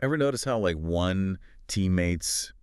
Ever notice how like one teammate's,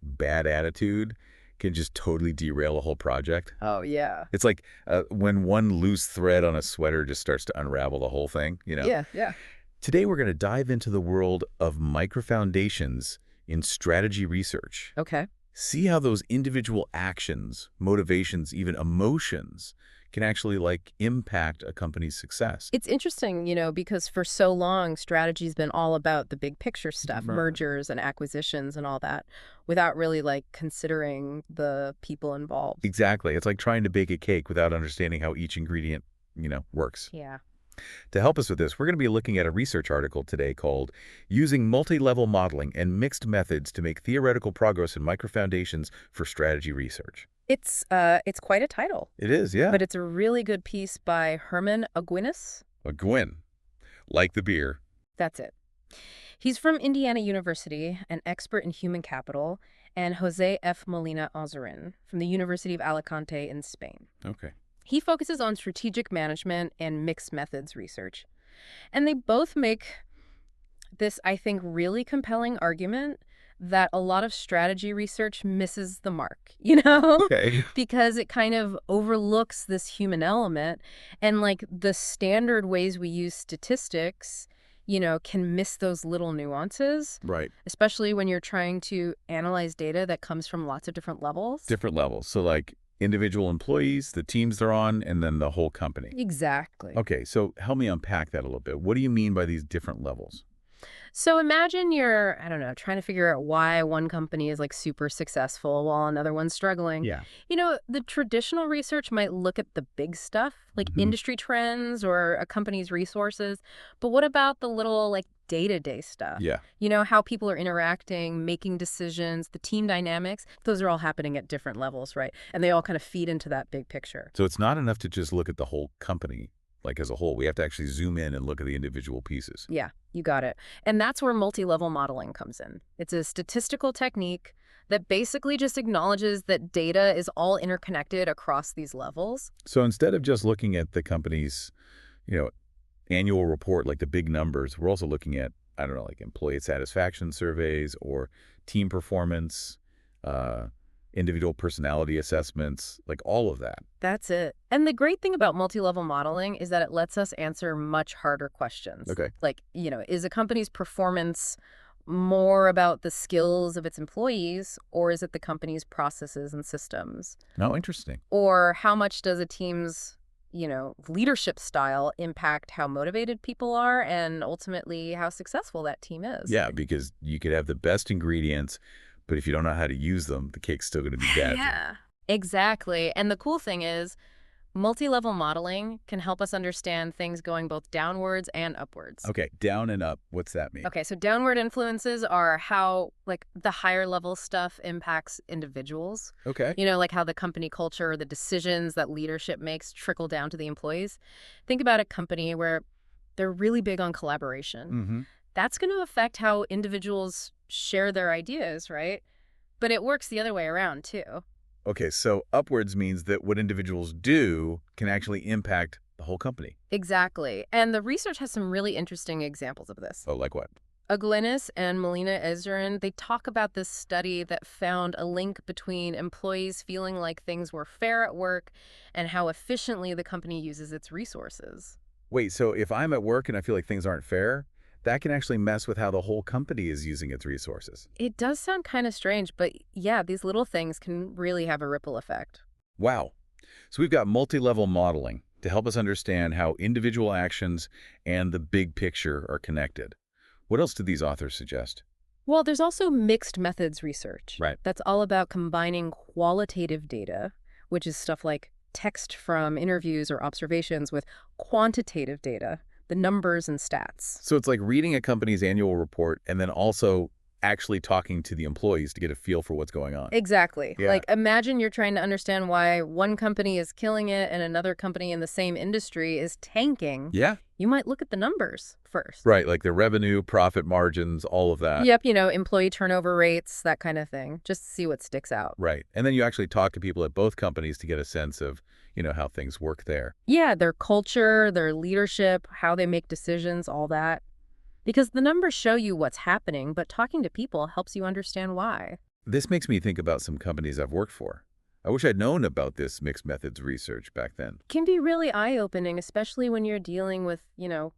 bad attitude can just totally derail a whole project? Oh, yeah. It's like when one loose thread on a sweater just starts to unravel the whole thing. Yeah, yeah. Today we're going to dive into the world of microfoundations in strategy research. Okay. See how those individual actions, motivations, even emotions can actually like impact a company's success. It's interesting, because for so long, strategy's been all about the big picture stuff, Right. mergers and acquisitions and all that, without really like considering the people involved. Exactly. It's like trying to bake a cake without understanding how each ingredient, works. Yeah. To help us with this, we're going to be looking at a research article today called Using Multi-Level Modeling and Mixed Methods to Make Theoretical Progress in Microfoundations for Strategy Research. It's quite a title, It is, yeah. but it's a really good piece by Herman Aguinis. A Gwyn, like the beer. That's it. He's from Indiana University, an expert in human capital, and Jose F. Molina Azurin from the University of Alicante in Spain. Okay. He focuses on strategic management and mixed methods research. And they both make this, I think, really compelling argument that a lot of strategy research misses the mark, Okay. because it kind of overlooks this human element and like the standard ways we use statistics, can miss those little nuances, Right. especially when you're trying to analyze data that comes from lots of different levels. Different levels. So like individual employees, the teams they're on, and then the whole company. Exactly. Okay, so help me unpack that a little bit. What do you mean by these different levels? So imagine you're, I don't know, trying to figure out why one company is like super successful while another one's struggling. Yeah. The traditional research might look at the big stuff, like Mhm. industry trends or a company's resources. But what about the little like day-to-day stuff? Yeah. How people are interacting, making decisions, the team dynamics. Those are all happening at different levels, right? And they all kind of feed into that big picture. So it's not enough to just look at the whole company, like as a whole. We have to actually zoom in and look at the individual pieces. Yeah, you got it. And that's where multi-level modeling comes in. It's a statistical technique that basically just acknowledges that data is all interconnected across these levels. So instead of just looking at the company's, you know, annual report, like the big numbers, we're also looking at, I don't know, like employee satisfaction surveys or team performance, uh, individual personality assessments, like all of that. That's it. And the great thing about multi-level modeling is that it lets us answer much harder questions. Okay. Like, is a company's performance more about the skills of its employees, or is it the company's processes and systems? No, interesting. Or how much does a team's, leadership style impact how motivated people are and ultimately how successful that team is? Yeah, because you could have the best ingredients, but if you don't know how to use them, the cake's still going to be bad. Yeah, exactly. And the cool thing is, multi-level modeling can help us understand things going both downwards and upwards. Okay, down and up. What's that mean? Okay, so downward influences are how, like, the higher level stuff impacts individuals. Okay. Like how the company culture, the decisions that leadership makes trickle down to the employees. Think about a company where they're really big on collaboration. Mm-hmm. That's going to affect how individuals share their ideas, right? But it works the other way around, too. Okay, so upwards means that what individuals do can actually impact the whole company. Exactly. And the research has some really interesting examples of this. Oh, like what? Aguinis and Molina Azurin, they talk about this study that found a link between employees feeling like things were fair at work and how efficiently the company uses its resources. Wait, so if I'm at work and I feel like things aren't fair, that can actually mess with how the whole company is using its resources. It does sound kind of strange, but yeah, these little things can really have a ripple effect. Wow. So we've got multi-level modeling to help us understand how individual actions and the big picture are connected. What else do these authors suggest? Well, there's also mixed methods research. Right. That's all about combining qualitative data, which is stuff like text from interviews or observations, with quantitative data, the numbers and stats. So it's like reading a company's annual report and then also actually talking to the employees to get a feel for what's going on. Exactly. Yeah. Like, imagine you're trying to understand why one company is killing it and another company in the same industry is tanking. Yeah. You might look at the numbers first. Right, like the revenue, profit margins, all of that. Yep, employee turnover rates, that kind of thing. Just see what sticks out. Right. And then you actually talk to people at both companies to get a sense of, how things work there. Yeah, their culture, their leadership, how they make decisions, all that. because the numbers show you what's happening, but talking to people helps you understand why. This makes me think about some companies I've worked for. I wish I'd known about this mixed methods research back then. Can be really eye-opening, especially when you're dealing with,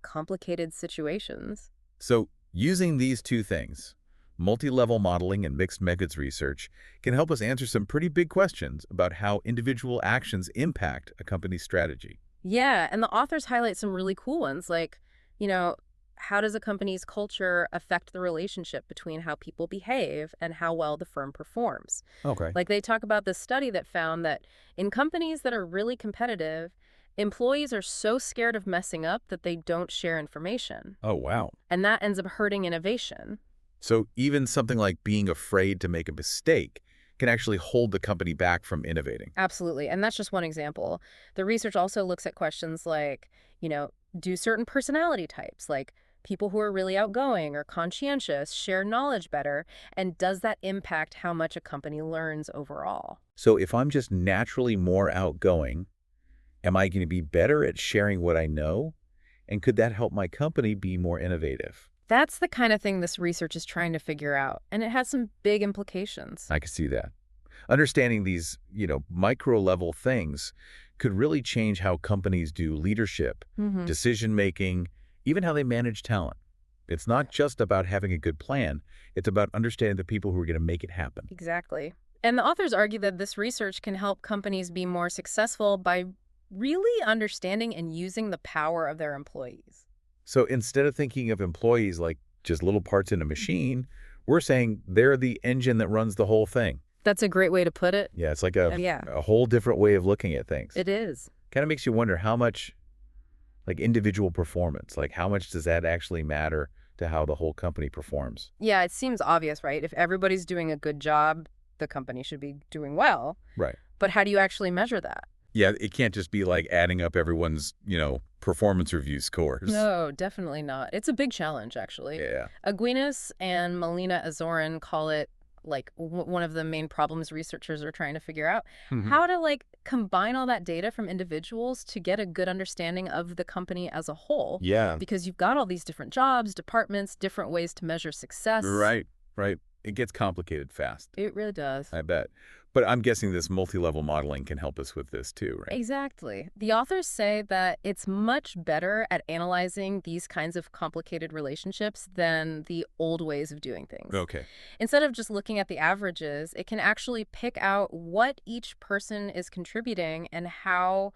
complicated situations. So using these two things, multi-level modeling and mixed methods research, can help us answer some pretty big questions about how individual actions impact a company's strategy. Yeah, and the authors highlight some really cool ones, like, you know, how does a company's culture affect the relationship between how people behave and how well the firm performs? Okay. Like they talk about this study that found that in companies that are really competitive, employees are so scared of messing up that they don't share information. Oh, wow. And that ends up hurting innovation. So even something like being afraid to make a mistake can actually hold the company back from innovating. Absolutely. And that's just one example. The research also looks at questions like, do certain personality types, like people who are really outgoing or conscientious, share knowledge better? And does that impact how much a company learns overall? So if I'm just naturally more outgoing, am I going to be better at sharing what I know? And could that help my company be more innovative? That's the kind of thing this research is trying to figure out, and it has some big implications. I could see that. Understanding these, micro-level things could really change how companies do leadership, Hmm. decision-making, even how they manage talent. It's not just about having a good plan. It's about understanding the people who are going to make it happen. Exactly. And the authors argue that this research can help companies be more successful by really understanding and using the power of their employees. So instead of thinking of employees like just little parts in a machine, we're saying they're the engine that runs the whole thing. That's a great way to put it. Yeah, it's like a, Yeah, a whole different way of looking at things. it is. Kind of makes you wonder how much, like individual performance, like how much does that actually matter to how the whole company performs? Yeah, it seems obvious, right? If everybody's doing a good job, the company should be doing well. Right. But how do you actually measure that? Yeah, it can't just be like adding up everyone's, performance review scores. No, definitely not. It's a big challenge, actually. Yeah. Aguinas and Melina Azorin call it like one of the main problems researchers are trying to figure out Mhm. how to combine all that data from individuals to get a good understanding of the company as a whole, Yeah. because you've got all these different jobs, departments, different ways to measure success. Right, right. It gets complicated fast, It really does. I bet. But I'm guessing this multi-level modeling can help us with this too, right? Exactly. The authors say that it's much better at analyzing these kinds of complicated relationships than the old ways of doing things. Okay. Instead of just looking at the averages, it can actually pick out what each person is contributing and how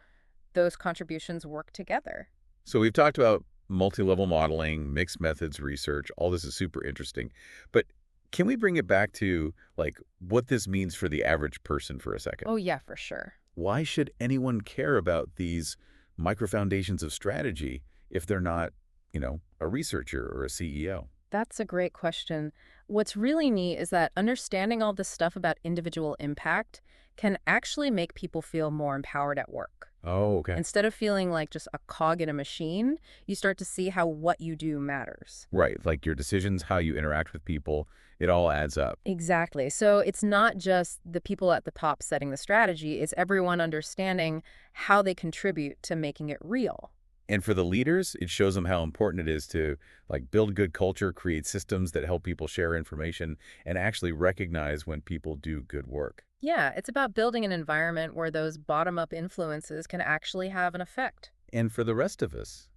those contributions work together. So we've talked about multi-level modeling, mixed methods research. All this is super interesting. But can we bring it back to like what this means for the average person for a second? Oh, yeah, for sure. Why should anyone care about these microfoundations of strategy if they're not, a researcher or a CEO? That's a great question. What's really neat is that understanding all this stuff about individual impact can actually make people feel more empowered at work. Oh, okay. Instead of feeling like just a cog in a machine, you start to see how what you do matters. Right. Like your decisions, how you interact with people, it all adds up. Exactly. So it's not just the people at the top setting the strategy, it's everyone understanding how they contribute to making it real. And for the leaders, it shows them how important it is to like build good culture, create systems that help people share information, and actually recognize when people do good work. Yeah, it's about building an environment where those bottom-up influences can actually have an effect. And for the rest of us,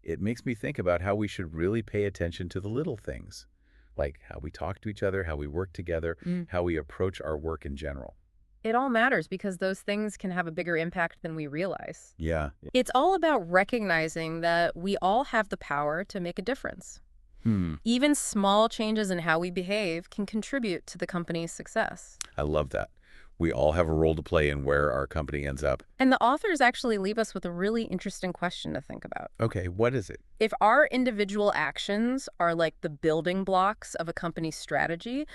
it makes me think about how we should really pay attention to the little things, like how we talk to each other, how we work together, Mm. how we approach our work in general. It all matters because those things can have a bigger impact than we realize. Yeah. It's all about recognizing that we all have the power to make a difference. Hmm. Even small changes in how we behave can contribute to the company's success. I love that. We all have a role to play in where our company ends up. And the authors actually leave us with a really interesting question to think about. Okay, what is it? If our individual actions are like the building blocks of a company's strategy,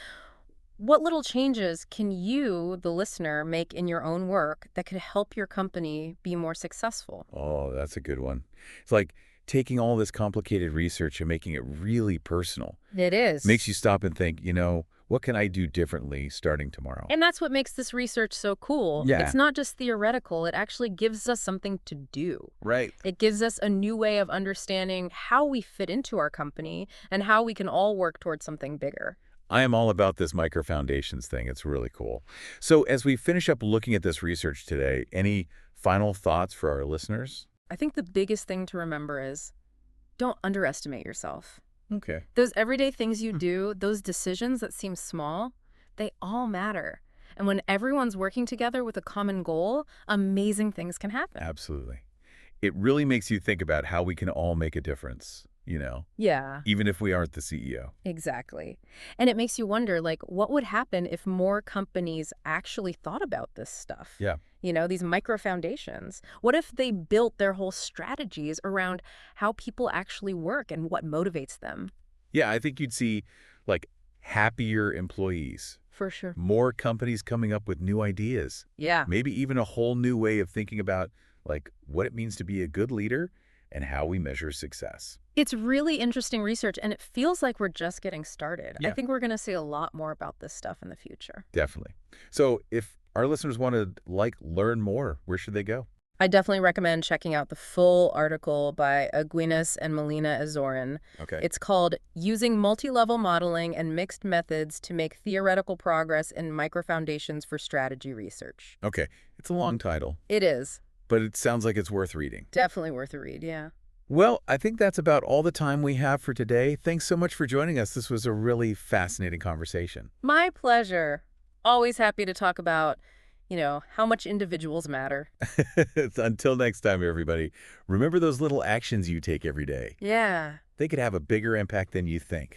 what little changes can you, the listener, make in your own work that could help your company be more successful? Oh, that's a good one. It's like taking all this complicated research and making it really personal. It is. Makes you stop and think, What can I do differently starting tomorrow? And that's what makes this research so cool. Yeah, It's not just theoretical, it actually gives us something to do. right. It gives us a new way of understanding how we fit into our company and how we can all work towards something bigger. I am all about this microfoundations thing. It's really cool. So as we finish up looking at this research today, any final thoughts for our listeners? I think the biggest thing to remember is don't underestimate yourself. Okay. Those everyday things you do, those decisions that seem small, they all matter. And when everyone's working together with a common goal, amazing things can happen. Absolutely. It really makes you think about how we can all make a difference, Yeah, even if we aren't the CEO. exactly. And it makes you wonder, like, what would happen if more companies actually thought about this stuff? Yeah. These micro foundations. What if they built their whole strategies around how people actually work and what motivates them? Yeah, I think you'd see like happier employees, For sure. more companies coming up with new ideas, Yeah. maybe even a whole new way of thinking about like what it means to be a good leader and how we measure success. It's really interesting research, and it feels like we're just getting started. I Yeah, think we're going to see a lot more about this stuff in the future. definitely. So if our listeners want to learn more, where should they go? I definitely recommend checking out the full article by Aguinas and Molina Azorin. Okay. It's called Using Multilevel Modeling and Mixed Methods to Make Theoretical Progress in Microfoundations for Strategy Research. Okay. It's a long title, It is but it sounds like it's worth reading. definitely worth a read, yeah. Well, I think that's about all the time we have for today. Thanks so much for joining us. This was a really fascinating conversation. My pleasure. Always happy to talk about, how much individuals matter. Until next time, everybody, remember those little actions you take every day. Yeah. They could have a bigger impact than you think.